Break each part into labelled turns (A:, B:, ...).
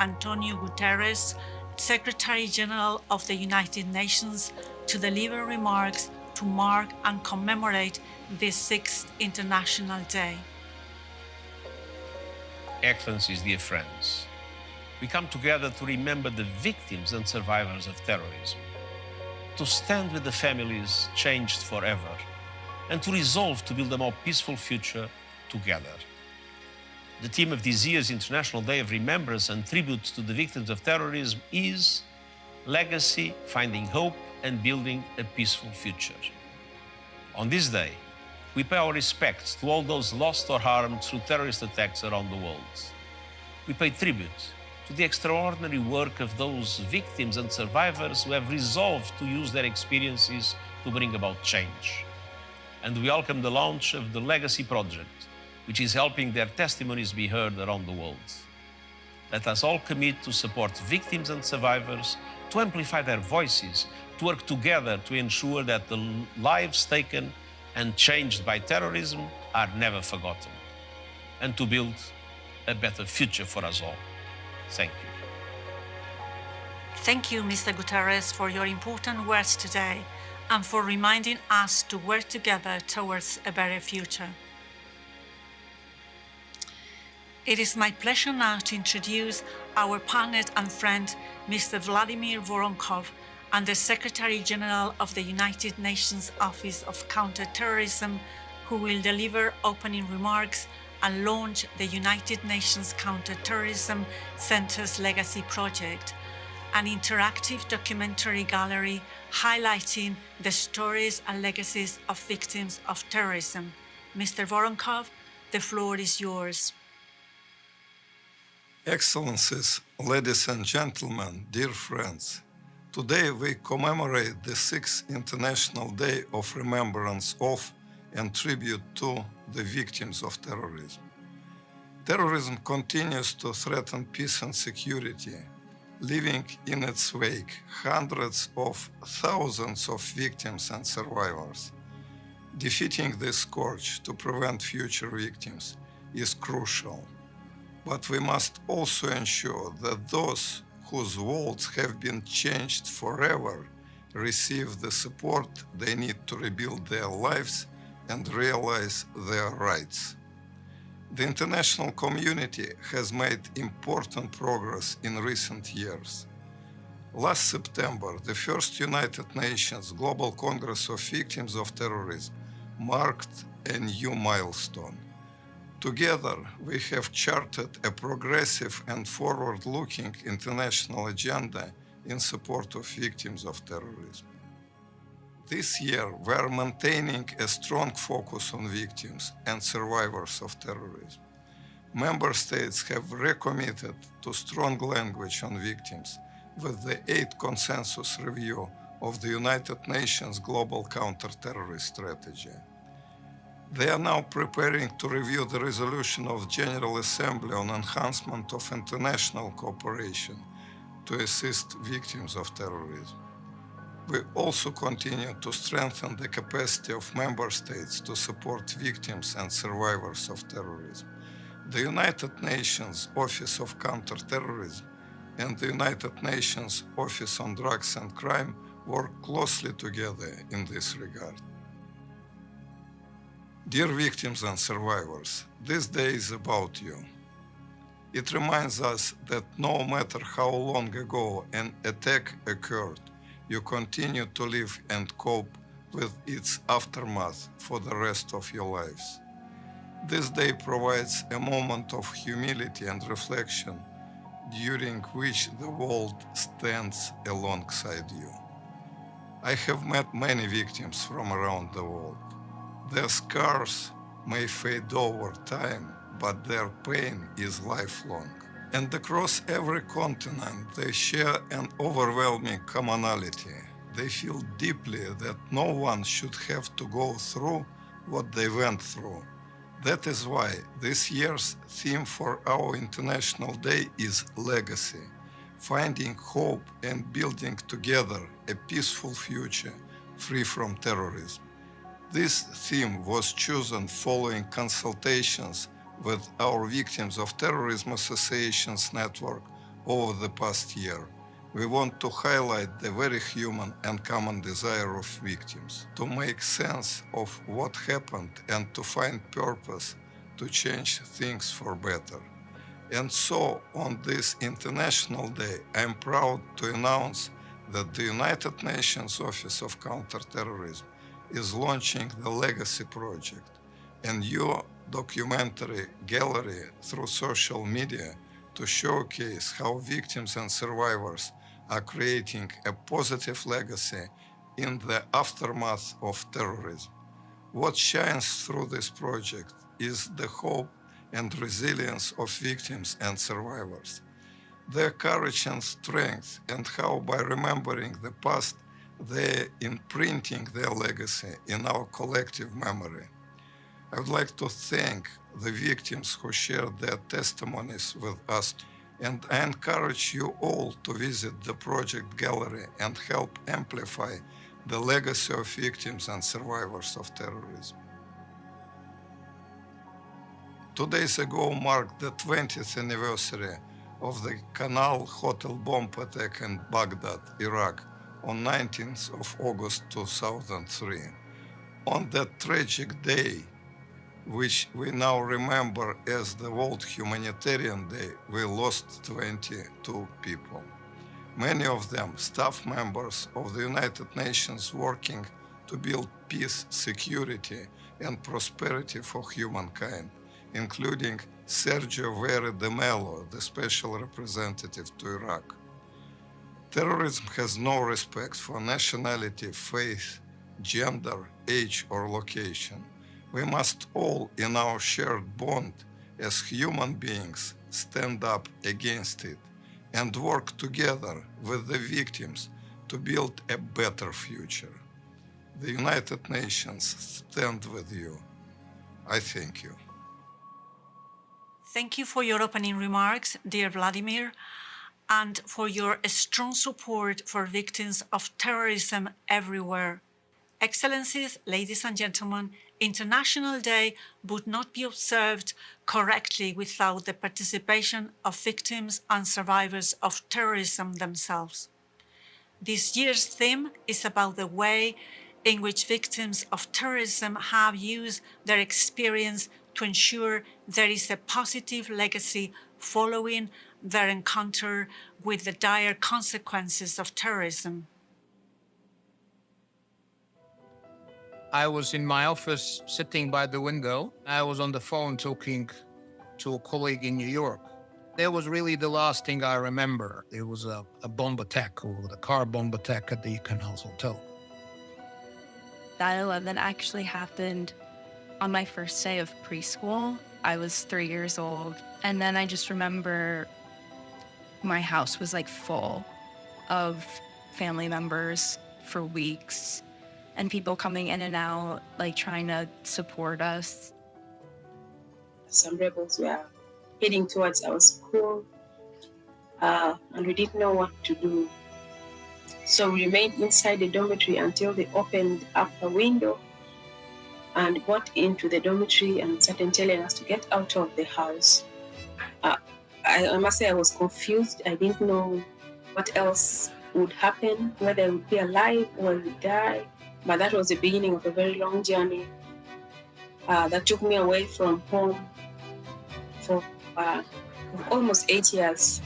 A: António Guterres, Secretary General of the United Nations, to deliver remarks to mark and commemorate this 6th International Day.
B: Excellencies, dear friends, we come together to remember the victims and survivors of terrorism, to stand with the families changed forever, and to resolve to build a more peaceful future together. The theme of this year's International Day of Remembrance and tribute to the victims of terrorism is Legacy, Finding Hope and Building a Peaceful Future. On this day, we pay our respects to all those lost or harmed through terrorist attacks around the world. We pay tribute to the extraordinary work of those victims and survivors who have resolved to use their experiences to bring about change. And we welcome the launch of the Legacy Project, which is helping their testimonies be heard around the world. Let us all commit to support victims and survivors, to amplify their voices, to work together to ensure that the lives taken and changed by terrorism are never forgotten, and to build a better future for us all. Thank you.
A: Thank you, Mr. Guterres, for your important words today and for reminding us to work together towards a better future. It is my pleasure now to introduce our partner and friend, Mr. Vladimir Voronkov, and the Secretary General of the United Nations Office of Counter-Terrorism, who will deliver opening remarks and launch the United Nations Counter-Terrorism Center's Legacy Project, an interactive documentary gallery highlighting the stories and legacies of victims of terrorism. Mr. Voronkov, the floor is yours.
C: Excellencies, ladies and gentlemen, dear friends, today we commemorate the 6th International Day of Remembrance of and tribute to the victims of terrorism. Terrorism continues to threaten peace and security, leaving in its wake hundreds of thousands of victims and survivors. Defeating this scourge to prevent future victims is crucial. But we must also ensure that those whose worlds have been changed forever receive the support they need to rebuild their lives and realize their rights. The international community has made important progress in recent years. Last September, the first United Nations Global Congress of Victims of Terrorism marked a new milestone. Together, we have charted a progressive and forward-looking international agenda in support of victims of terrorism. This year, we are maintaining a strong focus on victims and survivors of terrorism. Member states have recommitted to strong language on victims with the 8th Consensus Review of the United Nations Global Counter-Terrorist Strategy. They are now preparing to review the resolution of General Assembly on enhancement of international cooperation to assist victims of terrorism. We also continue to strengthen the capacity of member states to support victims and survivors of terrorism. The United Nations Office of Counter-Terrorism and the United Nations Office on Drugs and Crime work closely together in this regard. Dear victims and survivors, this day is about you. It reminds us that no matter how long ago an attack occurred, you continue to live and cope with its aftermath for the rest of your lives. This day provides a moment of humility and reflection during which the world stands alongside you. I have met many victims from around the world. Their scars may fade over time, but their pain is lifelong. And across every continent, they share an overwhelming commonality. They feel deeply that no one should have to go through what they went through. That is why this year's theme for our International Day is Legacy, finding hope and building together a peaceful future free from terrorism. This theme was chosen following consultations with our Victims of Terrorism Associations network over the past year, we want to highlight the very human and common desire of victims to make sense of what happened and to find purpose to change things for better. And so, on this International Day, I am proud to announce that the United Nations Office of Counterterrorism is launching the Legacy Project, a new documentary gallery through social media to showcase how victims and survivors are creating a positive legacy in the aftermath of terrorism. What shines through this project is the hope and resilience of victims and survivors, their courage and strength, and how by remembering the past, they're imprinting their legacy in our collective memory. I would like to thank the victims who shared their testimonies with us, and I encourage you all to visit the project gallery and help amplify the legacy of victims and survivors of terrorism. 2 days ago marked the 20th anniversary of the Canal Hotel bomb attack in Baghdad, Iraq, on 19th of August 2003. On that tragic day, which we now remember as the World Humanitarian Day, we lost 22 people. Many of them staff members of the United Nations working to build peace, security, and prosperity for humankind, including Sergio Vere de Mello, the Special Representative to Iraq. Terrorism has no respect for nationality, faith, gender, age, or location. We must all, in our shared bond as human beings, stand up against it and work together with the victims to build a better future. The United Nations stand with you. I thank you.
A: Thank you for your opening remarks, dear Vladimir, and for your strong support for victims of terrorism everywhere. Excellencies, ladies and gentlemen, International Day would not be observed correctly without the participation of victims and survivors of terrorism themselves. This year's theme is about the way in which victims of terrorism have used their experience to ensure there is a positive legacy following their encounter with the dire consequences of terrorism.
D: I was in my office sitting by the window. I was on the phone talking to a colleague in New York. That was really the last thing I remember. There was a bomb attack, or the car bomb attack at the Canal Hotel.
E: 9/11 actually happened on my first day of preschool. I was 3 years old. And then I just remember my house was like full of family members for weeks, and people coming in and out, like trying to support us.
F: Some rebels were heading towards our school, and we didn't know what to do. So we remained inside the dormitory until they opened up a window and got into the dormitory and started telling us to get out of the house. I must say I was confused. I didn't know what else would happen, whether I would be alive or I would die. But that was the beginning of a very long journey that took me away from home for almost 8 years.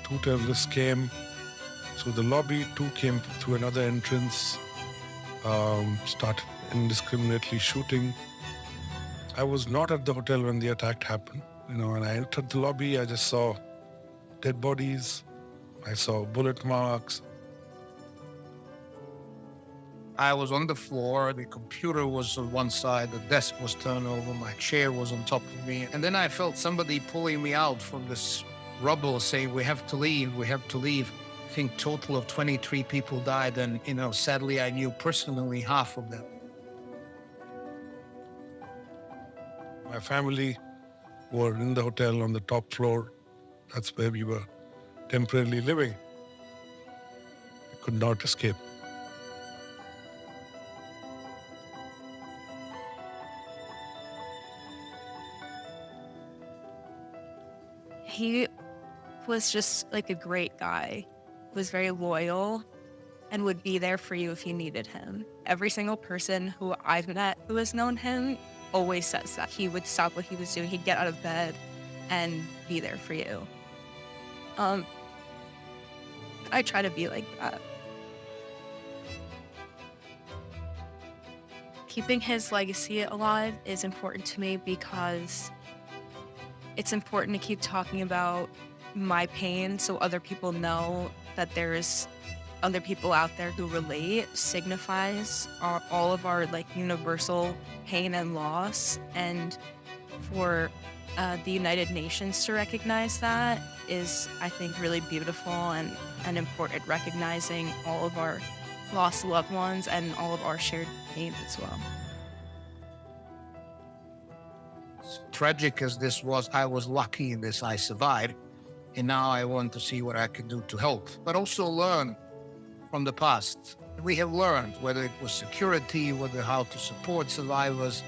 G: 2 terrorists came through the lobby, 2 came through another entrance, started indiscriminately shooting. I was not at the hotel when the attack happened. When I entered the lobby, I just saw dead bodies. I saw bullet marks.
D: I was on the floor, the computer was on one side, the desk was turned over, my chair was on top of me. And then I felt somebody pulling me out from this rubble saying, we have to leave, we have to leave. I think total of 23 people died, and sadly I knew personally half of them.
G: My family were in the hotel on the top floor. That's where we were temporarily living. We could not escape.
E: He was just like a great guy, was very loyal, and would be there for you if you needed him. Every single person who I've met who has known him always says that. He would stop what he was doing, he'd get out of bed and be there for you. I try to be like that. Keeping his legacy alive is important to me because it's important to keep talking about my pain so other people know that there's other people out there who relate. Signifies all of our like universal pain and loss, and for the United Nations to recognize that is, I think, really beautiful and important, recognizing all of our lost loved ones and all of our shared pain as well.
D: Tragic as this was, I was lucky in this I survived. And now I want to see what I can do to help, but also learn from the past. We have learned, whether it was security, whether how to support survivors,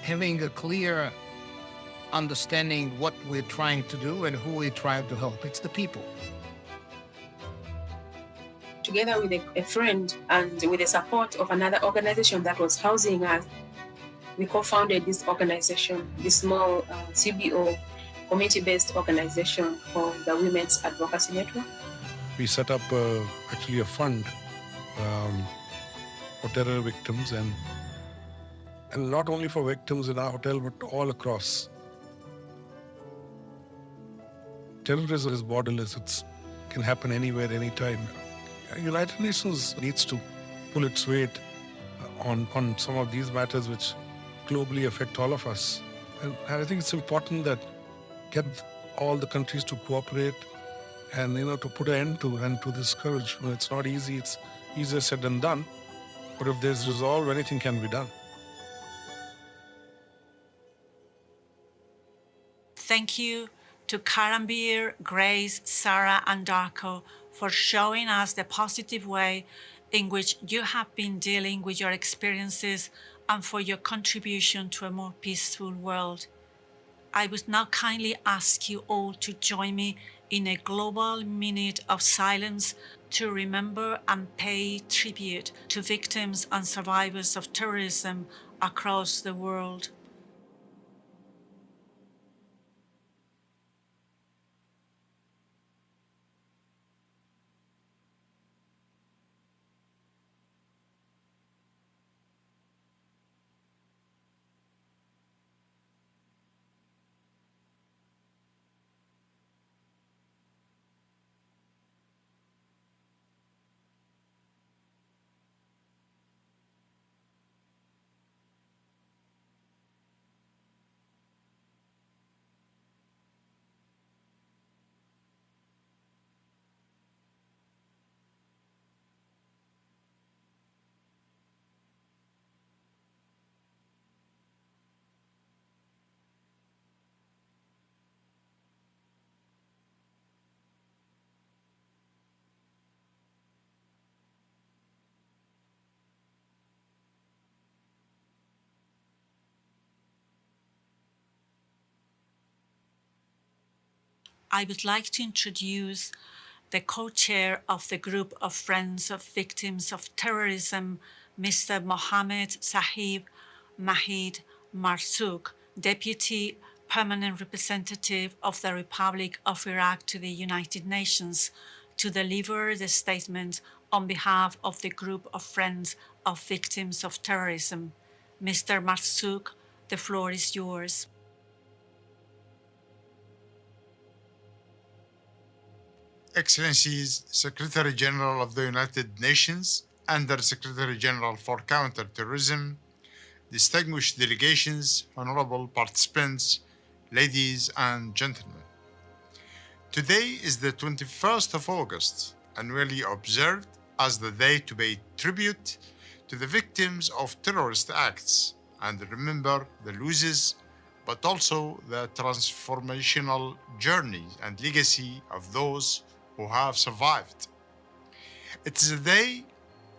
D: having a clear understanding what we're trying to do and who we're trying to help. It's the people.
F: Together with a friend and with the support of another organization that was housing us, we co-founded this organization, this small CBO, community-based organization called the Women's Advocacy Network.
G: We set up actually a fund for terror victims, and not only for victims in our hotel, but all across. Terrorism is borderless. It can happen anywhere, anytime. United Nations needs to pull its weight on some of these matters which globally affect all of us. And I think it's important that get all the countries to cooperate and, to put an end to this scourge. It's not easy. It's easier said than done. But if there's resolve, anything can be done.
A: Thank you to Karambir, Grace, Sarah, and Darko for showing us the positive way in which you have been dealing with your experiences and for your contribution to a more peaceful world. I would now kindly ask you all to join me in a global minute of silence to remember and pay tribute to victims and survivors of terrorism across the world. I would like to introduce the co-chair of the group of Friends of Victims of Terrorism, Mr. Mohammed Sahib Mahid Marzouk, Deputy Permanent Representative of the Republic of Iraq to the United Nations, to deliver the statement on behalf of the group of Friends of Victims of Terrorism. Mr. Marzouk, the floor is yours.
H: Excellencies, Secretary General of the United Nations, Under Secretary General for Counterterrorism, distinguished delegations, honorable participants, ladies and gentlemen. Today is the 21st of August, annually observed as the day to pay tribute to the victims of terrorist acts and remember the losses, but also the transformational journey and legacy of those who have survived. It is a day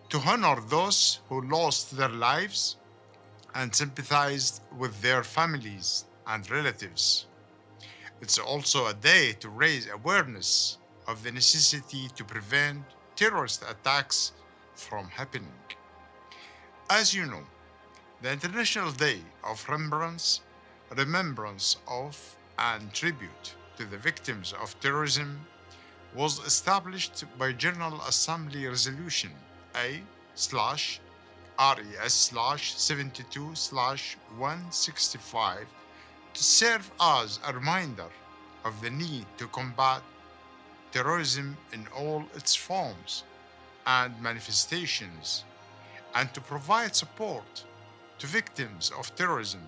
H: to honor those who lost their lives and sympathized with their families and relatives. It's also a day to raise awareness of the necessity to prevent terrorist attacks from happening. As you know, the International Day of Remembrance of and Tribute to the Victims of Terrorism was established by General Assembly Resolution A/RES/72/165 to serve as a reminder of the need to combat terrorism in all its forms and manifestations, and to provide support to victims of terrorism,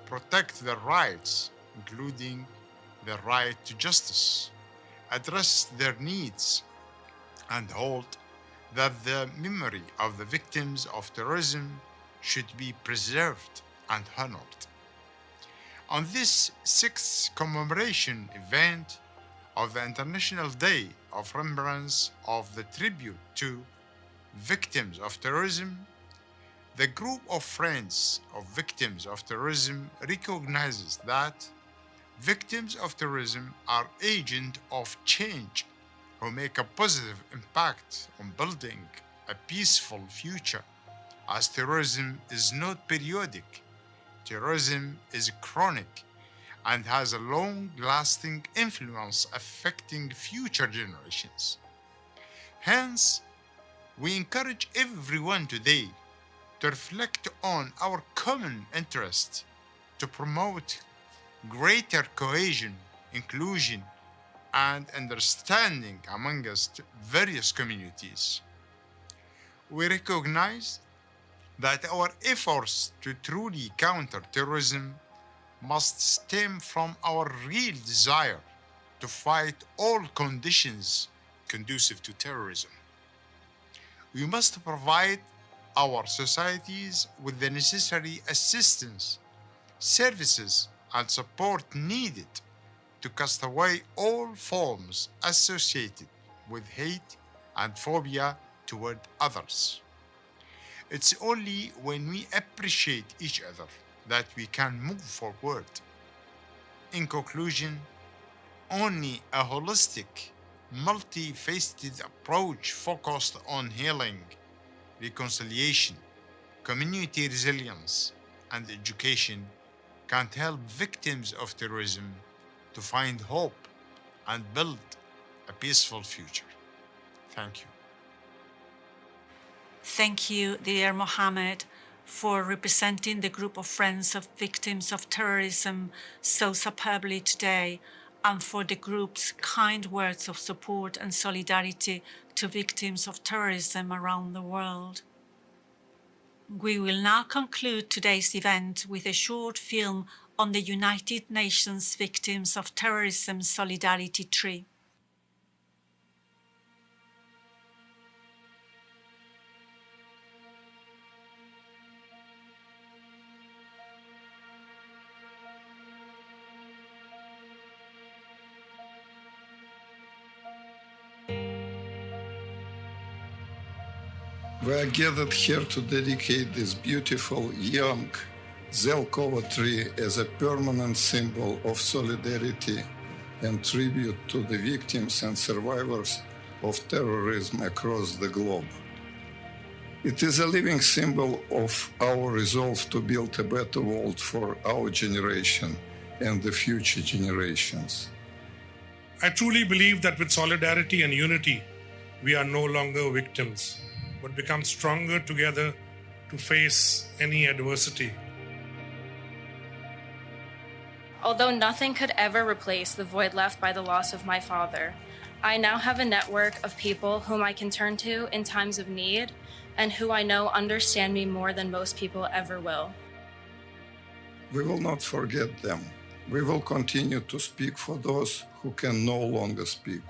H: protect their rights, including the right to justice, address their needs, and hold that the memory of the victims of terrorism should be preserved and honored. On this sixth commemoration event of the International Day of Remembrance of the Tribute to Victims of Terrorism, the group of Friends of Victims of Terrorism recognizes that victims of terrorism are agents of change who make a positive impact on building a peaceful future, as terrorism is not periodic. Terrorism is chronic and has a long-lasting influence affecting future generations. Hence, we encourage everyone today to reflect on our common interest to promote greater cohesion, inclusion, and understanding among us various communities. We recognize that our efforts to truly counter terrorism must stem from our real desire to fight all conditions conducive to terrorism. We must provide our societies with the necessary assistance, services, and support needed to cast away all forms associated with hate and phobia toward others. It's only when we appreciate each other that we can move forward. In conclusion, only a holistic, multifaceted approach focused on healing, reconciliation, community resilience, and education can help victims of terrorism to find hope and build a peaceful future. Thank you.
A: Thank you, dear Mohammed, for representing the group of Friends of Victims of Terrorism so superbly today, and for the group's kind words of support and solidarity to victims of terrorism around the world. We will now conclude today's event with a short film on the United Nations Victims of Terrorism Solidarity Tree.
C: We are gathered here to dedicate this beautiful young Zelkova tree as a permanent symbol of solidarity and tribute to the victims and survivors of terrorism across the globe. It is a living symbol of our resolve to build a better world for our generation and the future generations.
I: I truly believe that with solidarity and unity, we are no longer victims, but become stronger together to face any adversity.
J: Although nothing could ever replace the void left by the loss of my father, I now have a network of people whom I can turn to in times of need and who I know understand me more than most people ever will.
C: We will not forget them. We will continue to speak for those who can no longer speak.